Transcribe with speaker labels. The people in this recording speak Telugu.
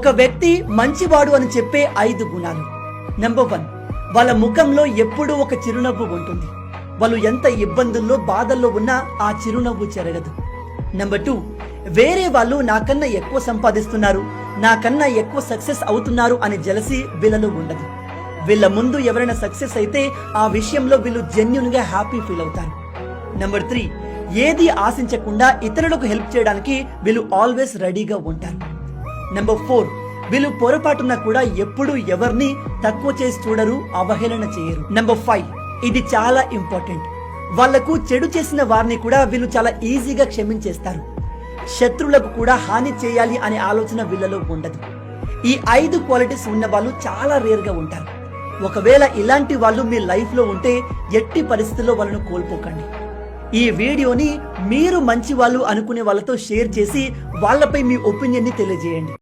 Speaker 1: ఒక వ్యక్తి మంచివాడు అని చెప్పే 5 గుణాలు. నెంబర్ 1, వాళ్ళ ముఖంలో ఎప్పుడూ ఒక చిరునవ్వు ఉంటుంది. వాళ్ళు ఎంత ఇబ్బందుల్లో బాధల్లో ఉన్నా ఆ చిరునవ్వు చెరగదు. నెంబర్ 2, వేరే వాళ్ళు నాకన్నా ఎక్కువ సంపాదిస్తున్నారు, నాకన్నా ఎక్కువ సక్సెస్ అవుతున్నారు అని జెలసీ వీళ్ళలో ఉండదు. వీళ్ళ ముందు ఎవరైనా సక్సెస్ అయితే ఆ విషయంలో వీళ్ళు జెన్యూన్ గా హ్యాపీ ఫీల్ అవుతారు. నెంబర్ 3, ఏది ఆశించకుండా ఇతరులకు హెల్ప్ చేయడానికి వీళ్ళు ఆల్వేస్ రెడీగా ఉంటారు. నెంబర్ 4, వీళ్ళు పొరపాటున కూడా ఎప్పుడూ ఎవరిని తక్కువ చేసి చూడరు, అవహేళన చేయరు. నెంబర్ 5, ఇది చాలా ఇంపార్టెంట్, వాళ్లకు చెడు చేసిన వారిని కూడా వీళ్ళు చాలా ఈజీగా క్షమించేస్తారు. శత్రువులకు కూడా హాని చేయాలి అనే ఆలోచన వీళ్ళలో ఉండదు. ఈ 5 క్వాలిటీస్ ఉన్న వాళ్ళు చాలా రేర్ గా ఉంటారు. ఒకవేళ ఇలాంటి వాళ్ళు మీ లైఫ్ లో ఉంటే ఎట్టి పరిస్థితుల్లో వాళ్ళను కోల్పోకండి. ఈ వీడియోని మీరు మంచి వాళ్ళు అనుకునే వాళ్ళతో షేర్ చేసి వాళ్ళపై మీ ఒపీనియన్ ని తెలియజేయండి.